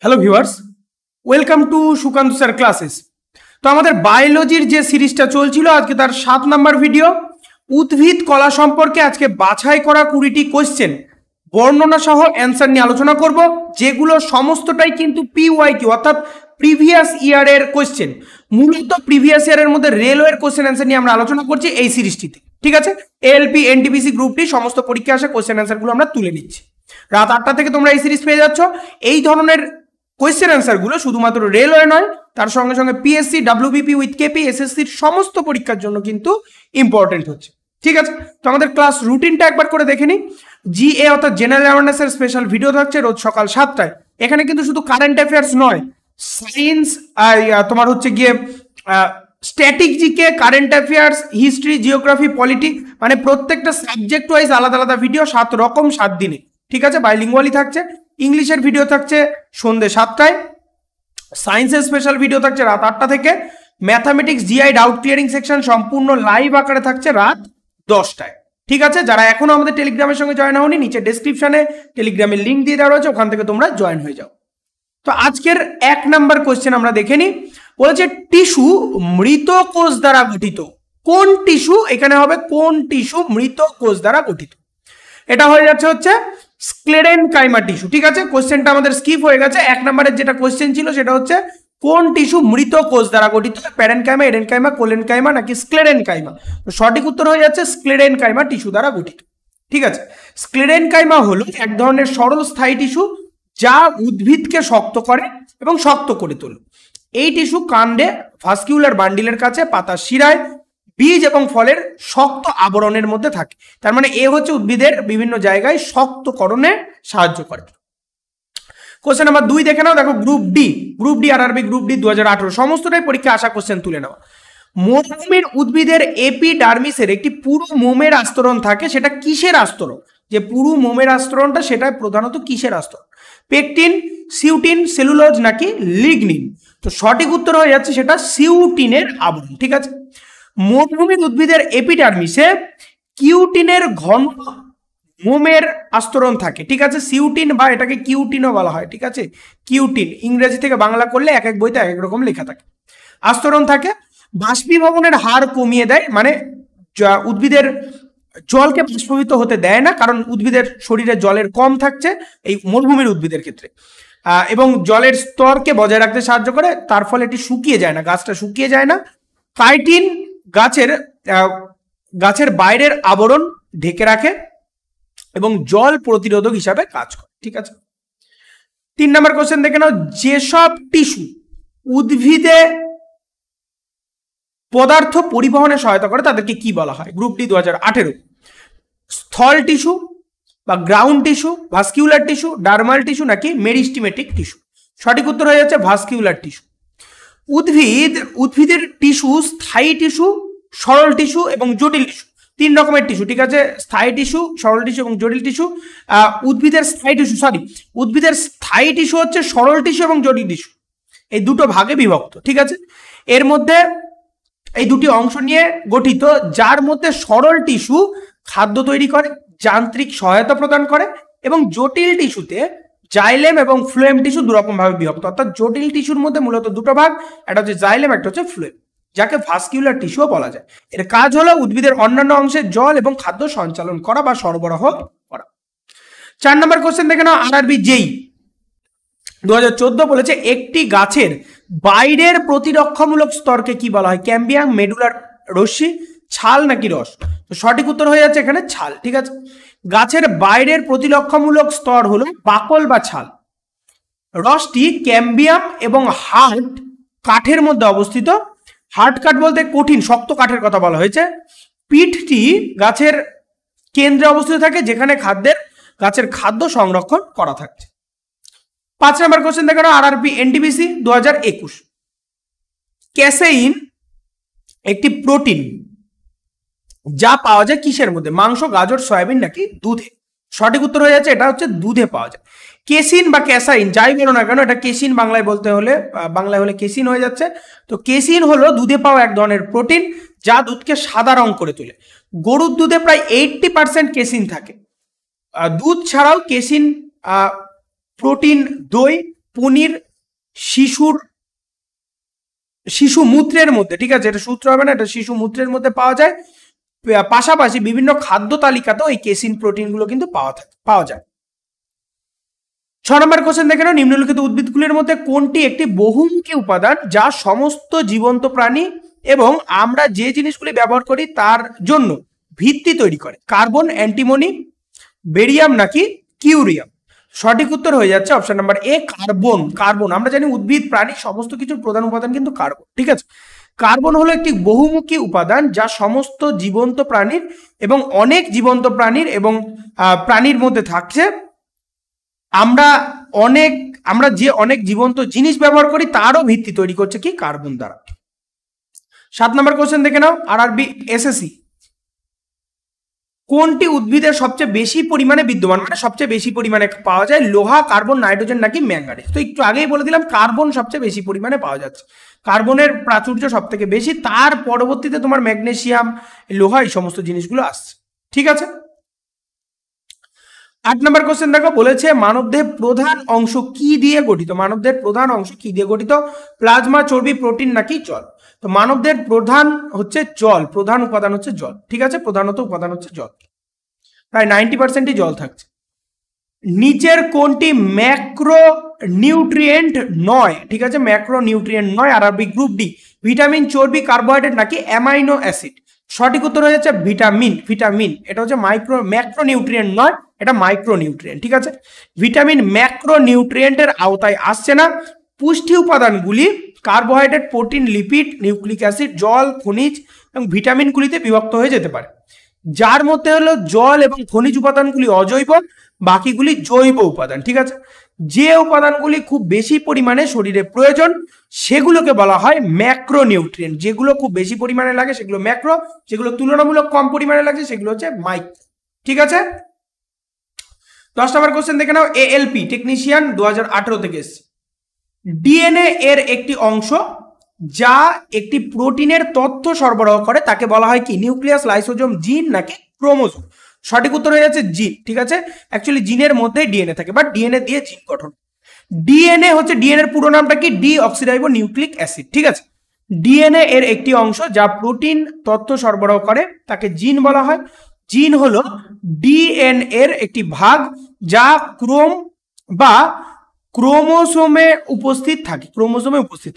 Hello viewers, welcome to Sukanta sir classes. তো আমাদের বায়োলজির যে সিরিজটা চলছিল আজকে তার 7 নম্বর ভিডিও, উদ্ভিদ কলা সম্পর্কে আজকে বাছাই করা 20টি কোয়েশ্চেন বর্ণনা সহ অ্যান্সার নিয়ে আলোচনা করব, যেগুলো সমস্তটাই কিন্তু পিওয়াইকিউ অর্থাৎ প্রিভিয়াস ইয়ারের কোয়েশ্চেন। মূলত প্রিভিয়াস ইয়ারের মধ্যে রেলওয়ের কোয়েশ্চেন অ্যান্সার নিয়ে আমরা আলোচনা করছি এই সিরিজটিতে। ঠিক আছে, এএলপি এনটিপিসি গ্রুপটি সমস্ত পরীক্ষা আসা কোয়েশ্চেন অ্যান্সারগুলো আমরা তুলে নিচ্ছি। রাত 8টা থেকে তোমরা এই সিরিজ পেয়ে যাচ্ছ। এই ধরনের কোয়েশ্চেন অ্যান্সারগুলো শুধুমাত্র রেলওয়ে নয়, তার সঙ্গে সঙ্গে পিএসসি, ডাব্লিউবিপি উইথ কেপি, এসএসসির সমস্ত পরীক্ষার জন্য কিন্তু ইম্পর্টেন্ট হচ্ছে। ঠিক আছে, তো আমাদের ক্লাস রুটিনটা একবার করে দেখে নিই। জিএ অর্থাৎ জেনারেল অ্যাওয়ারনেসের স্পেশাল ভিডিও থাকছে রোজ সকাল 7টায়। এখানে কিন্তু শুধু কারেন্ট অ্যাফেয়ার্স নয়, সায়েন্স আর তোমার হচ্ছে গিয়ে static GK, current affairs, history, geography, polity, মানে প্রত্যেকটা সাবজেক্ট ওয়াইজ আলাদা আলাদা ভিডিও 7 রকম 7 দিনে। ঠিক আছে, বাইলিঙ্গুয়ালি থাকছে। ইংলিশের ভিডিও থাকছে সন্ধ্যে 7টায়, সায়েন্সের স্পেশাল ভিডিও থাকছে রাত 8টা থেকে, mathematics, GI, doubt clearing section সম্পূর্ণ লাইভ আকারে থাকছে রাত 10টায়। ঠিক আছে, যারা এখনো আমাদের টেলিগ্রামের সঙ্গে জয়েন হওনি, নিচে ডেসক্রিপশনে টেলিগ্রামের লিঙ্ক দিয়ে দেওয়া রয়েছে, ওখান থেকে তোমরা জয়েন হয়ে যাও। তো আজকের 1 নাম্বার কোয়েশ্চেন আমরা দেখে নিই। বলেছে টিস্যু মৃত কোষ দ্বারা গঠিত। কোন টিস্যু? এখানে হবে কোন টিস্যু মৃত কোষ দ্বারা গঠিত। এটা হয়ে যাচ্ছে হচ্ছে স্ক্লেরেনকাইমা টিস্যু। ঠিক আছে, কোশ্চেনটা আমাদের স্কিপ হয়ে গেছে। 1 নম্বরের যেটা কোশ্চেন ছিল সেটা হচ্ছে কোন টিস্যু মৃত কোষ দ্বারা গঠিত, প্যারেনকাইমা, এডেনকাইমা, কোলেনকাইমা নাকি স্ক্লেরেনকাইমা। তো সঠিক উত্তর হয়ে যাচ্ছে স্ক্লেরেনকাইমা টিস্যু দ্বারা গঠিত। ঠিক আছে, স্ক্লেরেনকাইমা হলো এক ধরনের সরল স্থায়ী টিস্যু যা উদ্ভিদকে শক্ত করে এবং শক্ত করে তোলে। এই টিস্যু কাণ্ডে, ভাস্কিউলার বান্ডিলের কাছে, পাতার শিরায়, বীজ এবং ফলের শক্ত আবরণের মধ্যে থাকে। তার মানে এ হচ্ছে উদ্ভিদের বিভিন্ন জায়গায় শক্তকরণে সাহায্য করে। কোশ্চেন নাম্বার 2 দেখে নাও। দেখো group D RRB group D 2018 সমস্তটাই পরীক্ষা আসা কোশ্চেন তুলে নাও। মরুভূমির উদ্ভিদের এপিডার্মিসের একটি পুরু মোমের আস্তরণ থাকে, সেটা কিসের আস্তরণ? যে পুরু মোমের আস্তরণটা সেটা প্রধানত কিসের আস্তরণ? পেকটিন, সিউটিন, সেলুলোজ নাকি লিগনিন? তো সঠিক উত্তর হয়ে যাচ্ছে সেটা সিউটিনের আবরণ। ঠিক আছে, মরুভূমির উদ্ভিদের এপিডার্মিসে কিউটিনের ঘন মোমের আস্তরণ থাকে। ঠিক আছে, সিউটিন বা এটাকে কিউটিনও বলা হয়। ঠিক আছে, কিউটিন ইংরেজি থেকে বাংলা করলে এক এক বইতে এক এক রকম লেখা থাকে। আস্তরণ থাকে, বাষ্পীভবনের হার কমিয়ে দেয়, মানে উদ্ভিদের জলকে বাষ্পীভূত হতে দেয় না, কারণ উদ্ভিদের শরীরে জলের কম থাকছে এই মরুভূমির উদ্ভিদের ক্ষেত্রে, এবং জলের স্তরকে বজায় রাখতে সাহায্য করে। তার ফলে এটি শুকিয়ে যায় না, গাছটা শুকিয়ে যায় না। কাইটিন গাছের বাইরের আবরণ ঢেকে রাখে এবং জল প্রতিরোধক হিসাবে কাজ করে। ঠিক আছে, 3 নম্বর কোশ্চেন দেখে নাও। যেসব টিস্যু উদ্ভিদে পদার্থ পরিবহনে সহায়তা করে তাদেরকে কি বলা হয়? গ্রুপ ডি 2018 স্থল টিস্যু বা ground tissue, ভাস্কিউলার tissue, dermal tissue নাকি মেরিস্টিমেটিক টিস্যু? সঠিক উত্তর হয়ে যাচ্ছে ভাস্কিউলার টিস্যু। উদ্ভিদের টিস্যু স্থায়ী টিস্যু, সরল টিস্যু এবং জটিল টিস্যু, 3 রকমের টিস্যু। ঠিক আছে, স্থায়ী টিস্যু, সরল টিস্যু এবং জটিল টিস্যু। উদ্ভিদের স্থায়ী টিস্যু হচ্ছে সরল টিস্যু এবং জটিল টিস্যু, এই দুটো ভাগে বিভক্ত। ঠিক আছে, এর মধ্যে এই দুটি অংশ নিয়ে গঠিত, যার মধ্যে সরল টিস্যু খাদ্য তৈরি করে, যান্ত্রিক সহায়তা প্রদান করে, এবং জটিল টিস্যুতে জাইলেম এবং ফ্লোয়েম টিস্যু 2 রকম ভাবে বিভক্ত। অর্থাৎ জটিল টিস্যুর মধ্যে মূলত 2টো ভাগ, একটা হচ্ছে জাইলেম, একটা হচ্ছে ফ্লোয়েম, যাকে ভাস্কিউলার টিস্যুও বলা যায়। এর কাজ হলো উদ্ভিদের অন্যান্য অংশে জল এবং খাদ্য সঞ্চালন করা বা সরবরাহ করা। 4 নম্বর কোশ্চেন দেখে নাও। আরআরবি জেই 2014 বলেছে একটি গাছের বাইরের প্রতিরক্ষামূলক স্তরকে কি বলা হয়? ক্যাম্বিয়াম, মেডুলার রশ্মি, ছাল নাকি রস? তো সঠিক উত্তর হয়ে যাচ্ছে এখানে ছাল। ঠিক আছে, গাছের বাইরের প্রতিরক্ষামূলক স্তর হলো বাকল বা ছাল। রসটি ক্যাম্বিয়াম এবং হার্ড কাঠের মধ্যে অবস্থিত। হার্ড কাঠ বলতে কঠিন শক্ত কাঠের কথা বলা হয়েছে। পিঠটি গাছের কেন্দ্রে অবস্থিত থাকে, যেখানে গাছের খাদ্য সংরক্ষণ করা থাকছে। 5 নম্বর কোশ্চেন দেখো আরআরবি এনটিপিসি 2021 ক্যাসেইন একটি প্রোটিন যা পাওয়া যায় কিসের মধ্যে? মাংস, গাজর, সয়াবিন নাকি দুধে? সঠিক উত্তর হয়ে যাচ্ছে এটা হচ্ছে দুধে পাওয়া যায়। কেসিন বা ক্যাসাইন যাই বলো না কেন, এটা কেসিন বাংলায় হলে কেসিন হয়ে যাচ্ছে। তো কেসিন হলো দুধে পাওয়া এক ধরনের প্রোটিন যা দুধকে সাদা রং করে তোলে। গরুর দুধে প্রায় 80% কেসিন থাকে। দুধ ছাড়াও কেসিন প্রোটিন, দই, পনির শিশু মূত্রের মধ্যে, ঠিক আছে, এটা সূত্র হবে না, এটা শিশু মূত্রের মধ্যে পাওয়া যায়। পাশাপাশি বিভিন্ন খাদ্য তালিকাতেও এই কেসিন প্রোটিনগুলো কিন্তু পাওয়া যায়। 6 নম্বর কোশ্চেন দেখে নাও, নিম্নলিখিত উদ্ভিদগুলির মধ্যে কোনটি একটি বহুমুখী উপাদান যা সমস্ত জীবন্ত প্রাণী এবং আমরা যে জিনিসগুলি ব্যবহার করি তার জন্য ভিত্তি তৈরি করে? কার্বন, অ্যান্টিমনি, বেরিয়াম নাকি কিউরিয়াম? সঠিক উত্তর হয়ে যাচ্ছে option number A, carbon. Carbon, আমরা জানি উদ্ভিদ প্রাণী সমস্ত কিছুর প্রধান উপাদান কিন্তু কার্বন, ঠিক আছে। কার্বন হলো একটি বহুমুখী উপাদান যা সমস্ত জীবন্ত প্রাণীর এবং অনেক জীবন্ত প্রাণীর এবং প্রাণীর মধ্যে থাকছে। আমরা যে অনেক জীবন্ত জিনিস ব্যবহার করি তারও ভিত্তি তৈরি করছে কি? কার্বন দ্বারা। 7 নম্বর কোশ্চেন দেখে নাও, আরআরবি এসএসসি, কোনটি উদ্ভিদের সবচেয়ে বেশি পরিমাণে বিদ্যমান, মানে সবচেয়ে বেশি পরিমাণে পাওয়া যায়? লোহা, কার্বন, নাইট্রোজেন নাকি ম্যাঙ্গানিজ? তো একটু আগেই বলে দিলাম কার্বন সবচেয়ে বেশি পরিমাণে পাওয়া যাচ্ছে, কার্বনের প্রাচুর্য সব থেকে বেশি, তার পরবর্তীতে তোমার ম্যাগনেসিয়াম, লোহা, এই সমস্ত জিনিসগুলো আসছে, ঠিক আছে। 8 নম্বর কোশ্চেন দেখো, বলেছে মানবদেহের প্রধান অংশ কি দিয়ে গঠিত? মানবদেহের প্রধান অংশ কি দিয়ে গঠিত? প্লাজমা, চর্বি, প্রোটিন নাকি জল? তো মানবদেহের প্রধান হচ্ছে জল, প্রধান উপাদান হচ্ছে জল, ঠিক আছে, প্রধানত উপাদান হচ্ছে জল, প্রায় 90%ই জল থাকছে। নিচের কোনটি ম্যাক্রো নিউট্রিয়েন্ট নয়? ঠিক আছে, ম্যাক্রো নিউট্রিয়েন্ট নয়। আরআরবি গ্রুপ ডি, ভিটামিন, চর্বি, কার্বোহাইড্রেট নাকি অ্যামাইনো অ্যাসিড? সঠিক উত্তর হয়ে যাচ্ছে ভিটামিন। এটা হচ্ছে ম্যাক্রো নিউট্রিয়েন্ট নয়, এটা মাইক্রো নিউট্রিয়েন্ট, ঠিক আছে। ভিটামিন ম্যাক্রো নিউট্রিয়েন্টের আওতায় আসছে না। পুষ্টি উপাদানগুলি carbohydrate, protein, lipid, nucleic acid, জল, খনিজ এবং ভিটামিনগুলিতে বিভক্ত হয়ে যেতে পারে, যার মধ্যে হলো জল এবং খনিজ উপাদানগুলি অজৈব, বাকিগুলি জৈব উপাদান, ঠিক আছে। যে উপাদানগুলি খুব বেশি পরিমাণে শরীরে প্রয়োজন সেগুলোকে বলা হয় ম্যাক্রো নিউট্রিয়েন্ট, যেগুলো খুব বেশি পরিমাণে লাগে সেগুলো ম্যাক্রো, যেগুলো তুলনামূলক কম পরিমাণে লাগে সেগুলো হচ্ছে মাইক্রো, ঠিক আছে। 10 নম্বর কোশ্চেন দেখে নাও, এএলপি টেকনিশিয়ান 2018 থেকে এসেছে। ডিএনএ এর একটি অংশ যা একটি প্রোটিনের তথ্য সরবরাহ করে তাকে বলা হয় কি? নিউক্লিয়াস, লাইসোজোম, জিন নাকি ক্রোমোজোম? সঠিক উত্তর হয়ে যাচ্ছে জিন, ঠিক আছে। অ্যাকচুয়ালি জিনের মধ্যেই ডিএনএ থাকে, বাট ডিএনএ দিয়ে জিন গঠন। ডিএনএ হচ্ছে, ডিএনএ এর পুরো নামটা কি? ডি অক্সিরাইবো নিউক্লিক অ্যাসিড, ঠিক আছে। ডিএনএ এর একটি অংশ যা প্রোটিন তথ্য সরবরাহ করে তাকে জিন বলা হয়। জিন হলো ডিএনএ এর একটি ভাগ যা ক্রোমোসোমে উপস্থিত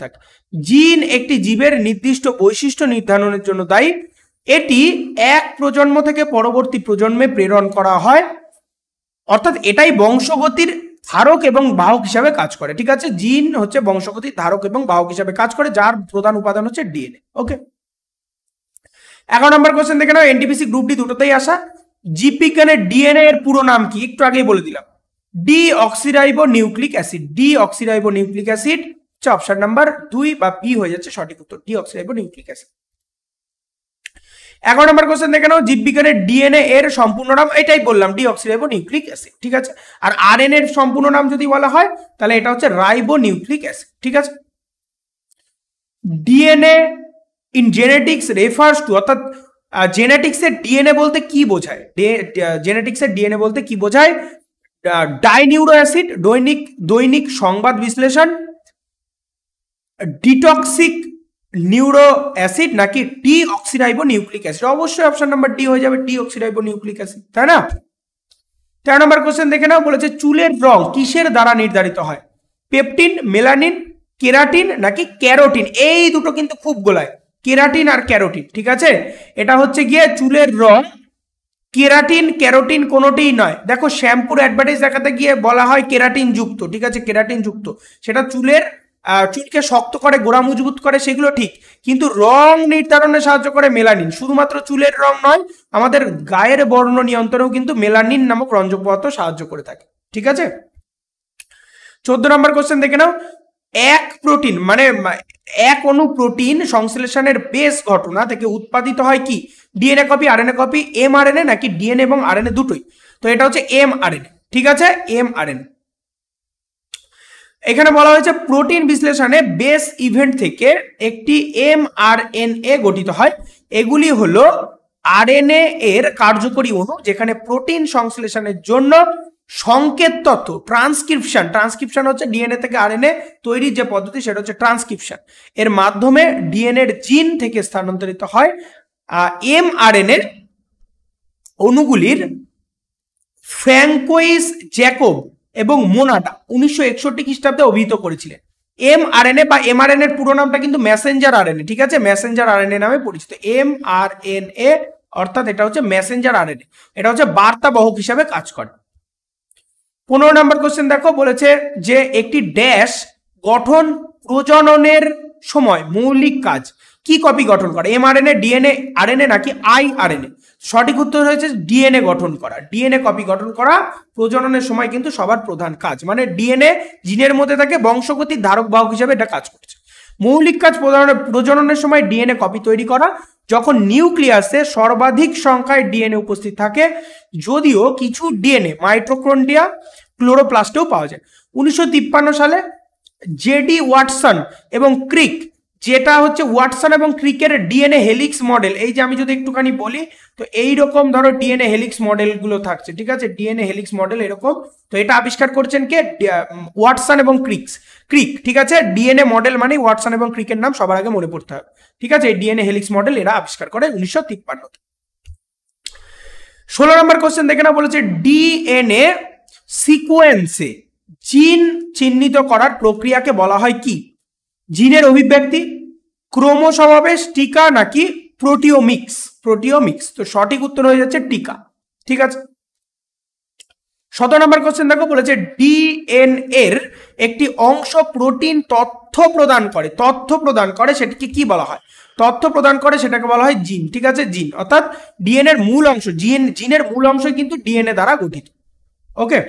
থাকে, জিন একটি জীবের নির্দিষ্ট বৈশিষ্ট্য নির্ধারণের জন্য দায়ী। এটি এক প্রজন্ম থেকে পরবর্তী প্রজন্মে প্রেরণ করা হয়, অর্থাৎ এটাই বংশগতির ধারক এবং বাহক হিসাবে কাজ করে, ঠিক আছে। জিন হচ্ছে বংশগতির ধারক এবং বাহক হিসাবে কাজ করে, যার প্রধান উপাদান হচ্ছে ডিএনএ, ওকে। 11 নম্বর কোশ্চেন দেখে নাও, এনটিপিসি গ্রুপ ডি দুটোতেই আসা। জীববিজ্ঞানের ডিএনএ এর পুরো নাম কি? একটু আগেই বলে দিলাম, deoxyribonucleic acid. Deoxyribonucleic acid হচ্ছে অপশন নাম্বার 2 বা বি হয়ে যাচ্ছে সঠিক উত্তর, ডি অক্সিরাইবো নিউক্লিক অ্যাসিড। 11 নম্বর কোশ্চেন দেখে নাও, জীববিজ্ঞানের ডিএনএ এর সম্পূর্ণ নাম, এটাই বললাম, ডি অক্সিরাইবো নিউক্লিক অ্যাসিড, ঠিক আছে। আর আরএনএ এর সম্পূর্ণ নাম যদি বলা হয় তাহলে এটা হচ্ছে রাইবো নিউক্লিক অ্যাসিড, ঠিক আছে। DNA in genetics refers to, অর্থাৎ জেনেটিক্সের ডিএনএ বলতে কি বোঝায়? জেনেটিক্সের ডিএনএ বলতে কি বোঝায়? ডাইনিউরো অ্যাসিড, দৈনিক সংবাদ বিশ্লেষণ, ডিটক্সিক নিউরো অ্যাসিড নাকি ডি অক্সিরাইবো নিউক্লিক অ্যাসিড? অবশ্যই অপশন নাম্বার ডি হয়ে যাবে, ডি অক্সিরাইবো নিউক্লিক অ্যাসিড, তাই না। 13 নম্বর কোশ্চেন দেখে নাও, বলেছে চুলের রং কিসের দ্বারা নির্ধারিত হয়? পেপটিন, মেলানিন, কেরাটিন নাকি ক্যারোটিন? এই দুটো কিন্তু খুব গোলায়, কেরাটিন আর ক্যারোটিন, ঠিক আছে। এটা হচ্ছে গিয়ে চুলের রং, ক্যারোটিন কোনোটিই নয়। দেখো শ্যাম্পুর অ্যাডভার্টাইজ দেখাতে গিয়ে বলা হয় কেরাটিন যুক্ত, ঠিক আছে, কেরাটিন যুক্ত, সেটা চুলকে শক্ত করে, গোড়া মজবুত করে, সেগুলো ঠিক, কিন্তু রং নির্ধারণে সাহায্য করে মেলানিন। শুধুমাত্র চুলের রং নয়, আমাদের গায়ের বর্ণ নিয়ন্ত্রণেও কিন্তু মেলানিন নামক রঞ্জক পদার্থ সাহায্য করে থাকে, ঠিক আছে। 14 নম্বর কোশ্চেন দেখে নাও, এক অণু প্রোটিন সংশ্লেষণের বেস ঘটনা থেকে উৎপাদিত হয় কি? DNA copy, RNA copy, mRNA নাকি ডিএনএ এবং আরএনএ দুটোই? তো এটা হচ্ছে এমআরএনএ, ঠিক আছে, এমআরএনএ। এখানে বলা হয়েছে প্রোটিন বিশ্লেষণে বেস ইভেন্ট থেকে একটি এমআরএনএ গঠিত হয়। এগুলি হলো আরএনএ এর কার্যকরী অণু, যেখানে প্রোটিন সংশ্লেষণের জন্য সংকেত তথ্য ট্রান্সক্রিপশন হচ্ছে ডিএনএ থেকে আরএনএ তৈরির যে পদ্ধতি সেটা হচ্ছে ট্রান্সক্রিপশন, এর মাধ্যমে ডিএনএর জিন থেকে স্থানান্তরিত হয় এমআরএনএ অণুগুলির ফ্র্যাঙ্কোইস জ্যাকব এবং মোনাটা 1961 খ্রিস্টাব্দে অভিহিত করেছিলেন। এমআরএনএ বা এমআরএনএ এর পুরো নামটা কিন্তু মেসেঞ্জার আরএনএ, ঠিক আছে, মেসেঞ্জার আরএনএ নামে পরিচিত। এমআরএনএ অর্থাৎ এটা হচ্ছে মেসেঞ্জার আরএনএ, এটা হচ্ছে বার্তাবাহক হিসাবে কাজ করে। 15 নম্বর কোশ্চেন দেখো, বলেছে যে একটি ড্যাশ গঠন প্রজননের সময় মৌলিক কাজ কি কপি গঠন করে, এমআরএনএ, ডিএনএ, আরএনএ নাকি আইআরএনএ? সঠিক উত্তর হয়েছে ডিএনএ গঠন করা। ডিএনএ কপি গঠন করা প্রজননের সময় কিন্তু সবার প্রধান কাজ, মানে ডিএনএ জিনের মধ্যে থাকে, বংশগতির ধারক বাহক হিসেবে এটা কাজ করছে। মৌলিক কাজ প্রজননের সময় ডিএনএ কপি তৈরি করা, যখন নিউক্লিয়াসে সর্বাধিক সংখ্যায় ডিএনএ উপস্থিত থাকে, যদিও কিছু ডিএনএ মাইটোকন্ড্রিয়া, ক্লোরোপ্লাস্টেও পাওয়া যায়। 1953 সালে জেডি ওয়াটসন এবং ক্রিক, যেটা হচ্ছে ওয়াটসন এবং ক্রিকের ডিএনএ হেলিক্স মডেল, এই যে আমি যদি একটুখানি বলি তো এইরকম ধরো ডিএনএ হেলিক্স মডেলগুলো থাকছে, ঠিক আছে, ডিএনএ হেলিক্স মডেল এরকম। তো এটা আবিষ্কার করছেন কে? ওয়াটসন এবং ক্রিক, ঠিক আছে। ডিএনএ মডেল মানে ওয়াটসন এবং ক্রিকের নাম সবার আগে মনে পড়তে হবে, ঠিক আছে। এই ডিএনএ হেলিক্স মডেল এরা আবিষ্কার করে 1953। 16 নম্বর কোশ্চেন দেখে না, বলেছে ডিএনএ সিকোয়েন্সে জিন চিহ্নিত করার প্রক্রিয়াকে বলা হয় কি? জিনের অভিব্যক্তি, ক্রোমোসমাবেশ, টিকা নাকি প্রোটিওমিক্স? তো সঠিক উত্তর হয়ে যাচ্ছে টিকা, ঠিক আছে। 17 নম্বর কোশ্চেন দেখো, বলেছে ডিএনএ এর একটি অংশ প্রোটিন তথ্য প্রদান করে সেটাকে কি বলা হয়? তথ্য প্রদান করে সেটাকে বলা হয় জিন, ঠিক আছে, জিন। অর্থাৎ ডিএনএ এর মূল অংশ, জিনের মূল অংশ কিন্তু ডিএনএ দ্বারা গঠিত। ওকে,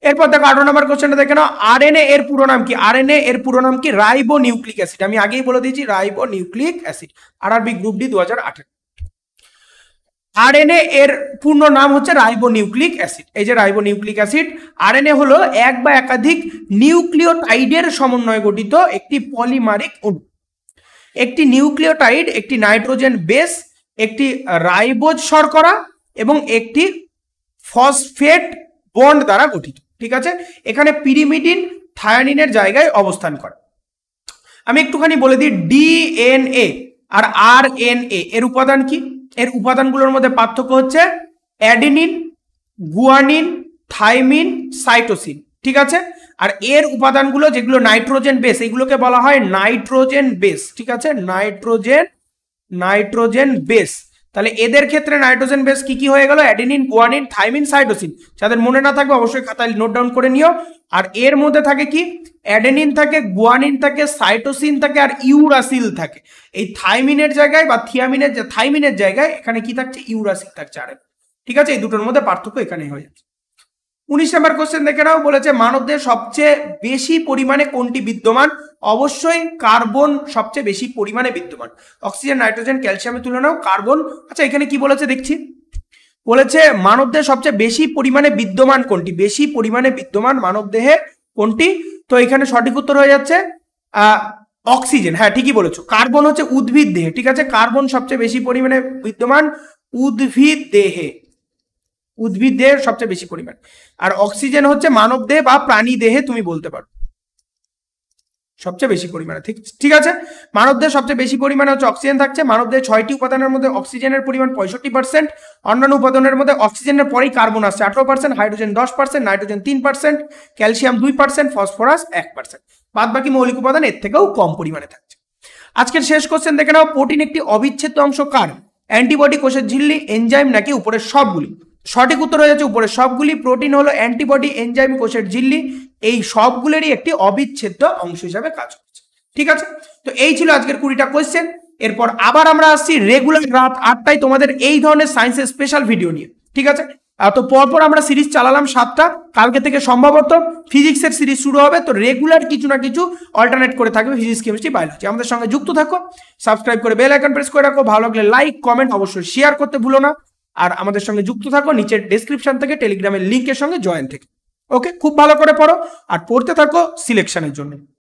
এরপর দেখো 18 নম্বর কোশ্চেনটা দেখে নাও, আরএনএ এর পুরো নাম কি? আরএনএ এর পুরো নাম কি? Ribo nucleic acid. আমি আগেই বলে দিয়েছি ribo nucleic acid, RRB group D 2018। RNA এর পূর্ণ নাম হচ্ছে রাইবো নিউক্লিক অ্যাসিড। এই যে রাইবো নিউক্লিক অ্যাসিড, আরএনএ হলো এক বা একাধিক নিউক্লিওটাইডের সমন্বয়ে গঠিত একটি পলিমারিক অণু। একটি নিউক্লিওটাইড একটি নাইট্রোজেন বেস, একটি রাইবোজ শর্করা এবং একটি ফসফেট বন্ড দ্বারা গঠিত, ঠিক আছে। এখানে পিরিমিডিন থায়ানিনের জায়গায় অবস্থান করে। আমি একটুখানি বলে দিই, ডিএনএ আর আরএনএ এর উপাদান কি? এর উপাদানগুলোর মধ্যে পার্থক্য হচ্ছে অ্যাডেনিন, গুয়ানিন, থাইমিন, সাইটোসিন, ঠিক আছে। আর এর উপাদানগুলো যেগুলো নাইট্রোজেন বেস, এগুলোকে বলা হয় নাইট্রোজেন বেস, ঠিক আছে, নাইট্রোজেন বেস। তাহলে এদের ক্ষেত্রে নাইট্রোজেন বেস কি কি হয়ে গেল? Adenine, guanine, thymine, cytosine. যাদের মনে না থাকবে অবশ্যই খাতায় নোট ডাউন করে নিও। আর এর মধ্যে থাকে কি? অ্যাডেনিন থাকে, গুয়ানিন থাকে, সাইটোসিন থাকে আর ইউরাসিল থাকে। এই থাইমিনের জায়গায় বা থাইমিনের জায়গায় এখানে কি থাকছে? ইউরাসিল থাকছে, আর ঠিক আছে। এই দুটোর মধ্যে পার্থক্য এখানে হয়ে যাচ্ছে। 19 নম্বর কোশ্চেন দেখে নাও, বলেছে মানবদেহে সবচেয়ে বেশি পরিমাণে কোনটি বিদ্যমান? অবশ্যই কার্বন সবচেয়ে বেশি পরিমাণে বিদ্যমান। অক্সিজেন, নাইট্রোজেন, ক্যালসিয়ামের তুলনাও কার্বন। আচ্ছা, এখানে কি বলেছে দেখছি, বলেছে মানবদেহে সবচেয়ে বেশি পরিমাণে বিদ্যমান কোনটি? বেশি পরিমাণে বিদ্যমান মানবদেহে কোনটি? তো এখানে সঠিক উত্তর হয়ে যাচ্ছে অক্সিজেন। হ্যাঁ, ঠিকই বলেছো। কার্বন হচ্ছে উদ্ভিদ দেহে, ঠিক আছে, কার্বন সবচেয়ে বেশি পরিমাণে বিদ্যমান উদ্ভিদ দেহের সবচেয়ে বেশি পরিমাণ। আর অক্সিজেন হচ্ছে মানব দেহে বা প্রাণী দেহে তুমি বলতে পারো সবচেয়ে বেশি পরিমাণে, ঠিক আছে। মানব দেহে সবচেয়ে বেশি পরিমাণে হচ্ছে অক্সিজেন থাকছে। মানব দেহে 6টি উপাদানের মধ্যে অক্সিজেনের পরিমাণ 65%, অন্যান্য উপাদানের মধ্যে অক্সিজেনের পরেই কার্বন আসছে 18%, হাইড্রোজেন 10%, নাইট্রোজেন 3%, ক্যালসিয়াম 2%, ফসফরাস 1%। বাদ বাকি মৌলিক উপাদান এর থেকেও কম পরিমাণে থাকছে। আজকের শেষ কোশ্চেন দেখে নাও, প্রোটিন একটি অবিচ্ছেদ্য অংশ কার? অ্যান্টিবডি, কোষের ঝিল্লি, এনজাইম নাকি উপরের সবগুলি? সঠিক উত্তর হয়ে যাচ্ছে উপরের সবগুলি। প্রোটিন হলো অ্যান্টিবডি, এনজাইম, কোষের ঝিল্লি, এই সবগুলোরই একটি অবিচ্ছেদ্য অংশ হিসাবে কাজ করছে, ঠিক আছে। তো এই ছিল আজকের 20টা কোশ্চেন। এরপর আবার আমরা আসছি রেগুলার রাত 8টায় তোমাদের এই ধরনের সায়েন্সের স্পেশাল ভিডিও নিয়ে, ঠিক আছে। তো পরপর আমরা সিরিজ চালালাম 7টা, কালকে থেকে সম্ভবত ফিজিক্সের সিরিজ শুরু হবে। তো রেগুলার কিছু না কিছু অল্টারনেট করে থাকবে, ফিজিক্স, কেমিস্ট্রি, বায়োলজি। আমাদের সঙ্গে যুক্ত থাকো, সাবস্ক্রাইব করে বেল আইকন প্রেস করে রাখো, ভালো লাগলে লাইক, কমেন্ট অবশ্যই শেয়ার করতে ভুলো না। আর আমাদের সঙ্গে যুক্ত থাকো নিচের ডেসক্রিপশন থেকে টেলিগ্রামের লিঙ্কের সঙ্গে জয়েন থেকে। ওকে, খুব ভালো করে পড়ো আর পড়তে থাকো সিলেকশনের জন্য।